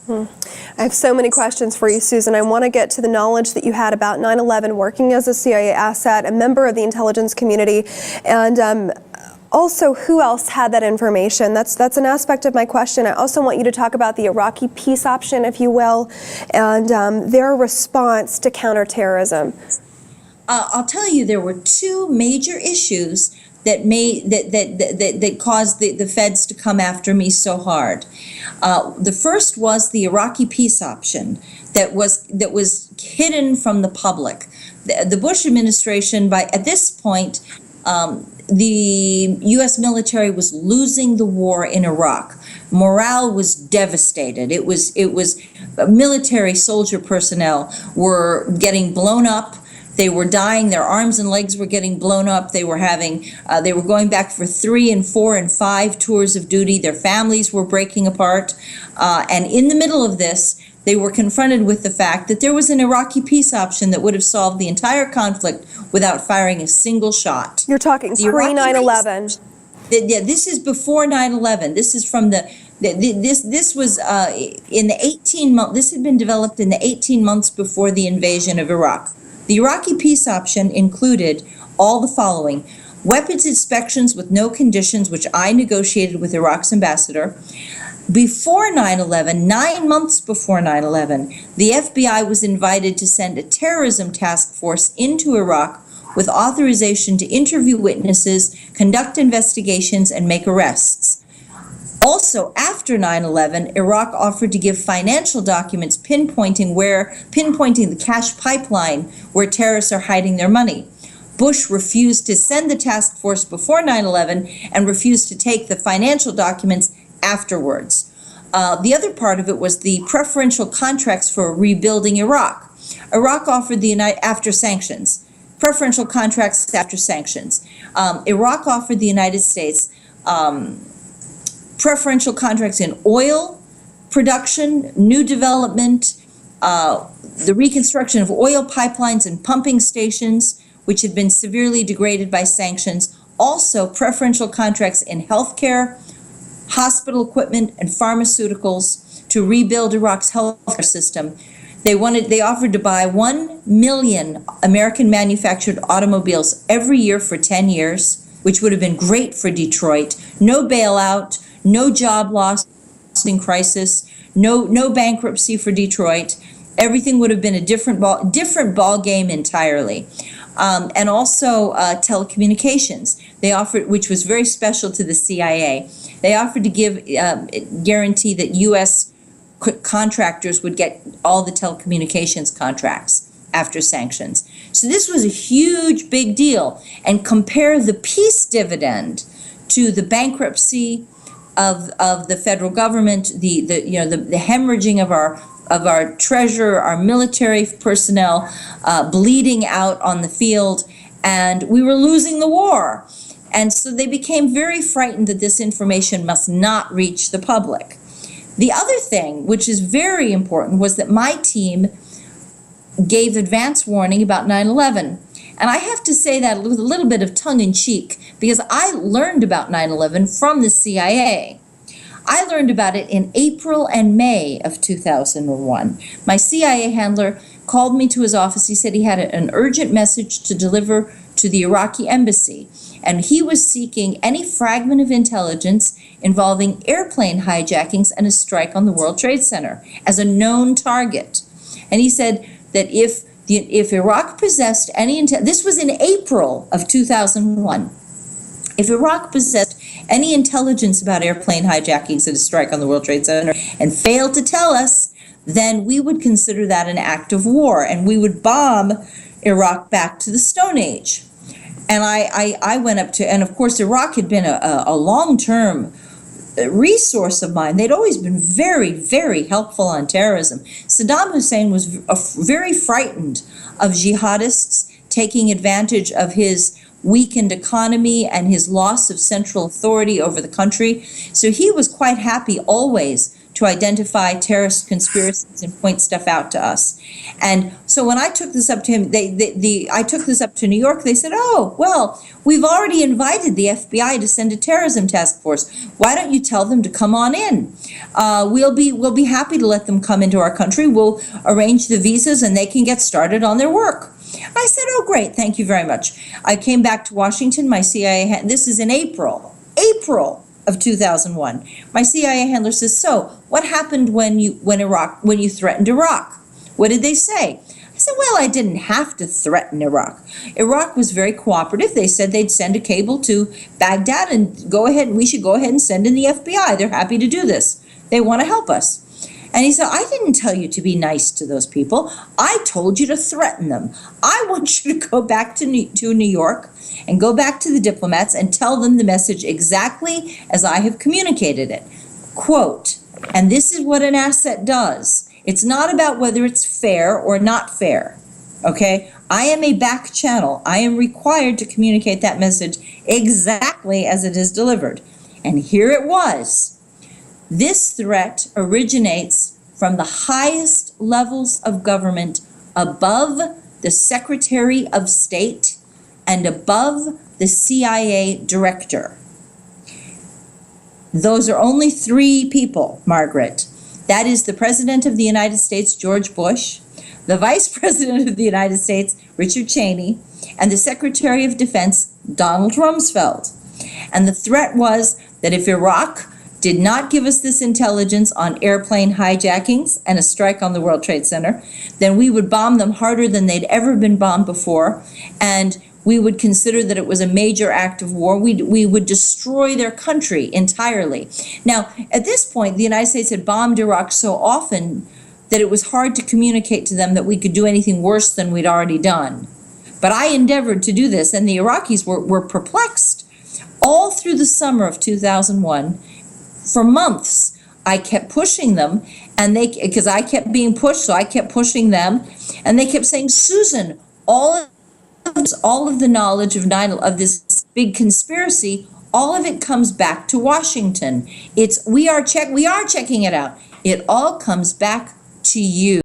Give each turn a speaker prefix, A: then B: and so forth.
A: I have so many questions for you, Susan. I want to get to the knowledge that you had about 9/11, working as a CIA asset, a member of the intelligence community, and also who else had that information. That's an aspect of my question. I also want you to talk about the Iraqi peace option, if you will, and their response to counterterrorism.
B: I'll tell you, there were two major issues that caused the feds to come after me so hard. The first was the Iraqi peace option that was hidden from the public. The Bush administration, at this point, the U.S. military was losing the war in Iraq. Morale was devastated. It was military soldier personnel were getting blown up. They were dying. Their arms and legs were getting blown up. They were going back for 3 and 4 and 5 tours of duty. Their families were breaking apart. And in the middle of this, they were confronted with the fact that there was an Iraqi peace option that would have solved the entire conflict without firing a single shot.
A: You're talking pre-9/11.
B: Yeah, this is before 9/11. This is from this was in the 18 months. This had been developed in the 18 months before the invasion of Iraq. The Iraqi peace option included all the following: weapons inspections with no conditions, which I negotiated with Iraq's ambassador. Before 9/11, 9 months before 9/11, the FBI was invited to send a terrorism task force into Iraq with authorization to interview witnesses, conduct investigations, and make arrests. Also, after 9/11, Iraq offered to give financial documents pinpointing the cash pipeline where terrorists are hiding their money. Bush refused to send the task force before 9/11 and refused to take the financial documents afterwards. The other part of it was the preferential contracts for rebuilding Iraq. Iraq offered after sanctions, preferential contracts after sanctions. Iraq offered the United States preferential contracts in oil production, new development, the reconstruction of oil pipelines and pumping stations, which had been severely degraded by sanctions. Also, preferential contracts in healthcare, hospital equipment, and pharmaceuticals to rebuild Iraq's healthcare system. They offered to buy 1 million American manufactured automobiles every year for 10 years, which would have been great for Detroit. No bailout, no job loss in crisis, no bankruptcy for Detroit. Everything would have been a different ball game entirely. And also telecommunications. They offered, which was very special to the CIA. They offered to guarantee that U.S. contractors would get all the telecommunications contracts after sanctions. So this was a huge, big deal. And compare the peace dividend to the bankruptcy of the federal government, the hemorrhaging of our treasure, our military personnel bleeding out on the field, and we were losing the war. And so they became very frightened that this information must not reach the public. The other thing, which is very important, was that my team gave advance warning about 9/11. And I have to say that with a little bit of tongue-in-cheek, because I learned about 9/11 from the CIA. I learned about it in April and May of 2001. My CIA handler called me to his office. He said he had an urgent message to deliver to the Iraqi embassy, and he was seeking any fragment of intelligence involving airplane hijackings and a strike on the World Trade Center as a known target. And he said that if Iraq possessed any this was in April of 2001. If Iraq possessed any intelligence about airplane hijackings and a strike on the World Trade Center and failed to tell us, then we would consider that an act of war, and we would bomb Iraq back to the Stone Age. And I went up to, and of course Iraq had been a long-term resource of mine. They'd always been very, very helpful on terrorism. Saddam Hussein was very frightened of jihadists taking advantage of his weakened economy and his loss of central authority over the country. So he was quite happy always to identify terrorist conspiracies and point stuff out to us. And so when I took this up to him, I took this up to New York. They said, "Oh, well, we've already invited the FBI to send a terrorism task force. Why don't you tell them to come on in? We'll be happy to let them come into our country. We'll arrange the visas and they can get started on their work." I said, "Oh, great, thank you very much." I came back to Washington. My CIA, this is in April of 2001. My CIA handler says, "So, what happened when you threatened Iraq? What did they say?" I said, "Well, I didn't have to threaten Iraq. Iraq was very cooperative. They said they'd send a cable to Baghdad and we should go ahead and send in the FBI. They're happy to do this. They want to help us." And he said, "I didn't tell you to be nice to those people. I told you to threaten them. I want you to go back to New York and go back to the diplomats and tell them the message exactly as I have communicated it." Quote, and this is what an asset does. It's not about whether it's fair or not fair, okay? I am a back channel. I am required to communicate that message exactly as it is delivered. And here it was. This threat originates from the highest levels of government above the Secretary of State and above the CIA director. Those are only three people, Margaret. That is the President of the United States, George Bush, the Vice President of the United States, Richard Cheney, and the Secretary of Defense, Donald Rumsfeld. And the threat was that if Iraq did not give us this intelligence on airplane hijackings and a strike on the World Trade Center, then we would bomb them harder than they'd ever been bombed before, and we would consider that it was a major act of war. We would destroy their country entirely. Now, at this point, the United States had bombed Iraq so often that it was hard to communicate to them that we could do anything worse than we'd already done. But I endeavored to do this, and the Iraqis were perplexed. All through the summer of 2001, for months, I kept pushing them, and because I kept being pushed, so I kept pushing them, and they kept saying, "Susan, all of the knowledge of this big conspiracy, all of it comes back to Washington. We are checking it out. It all comes back to you."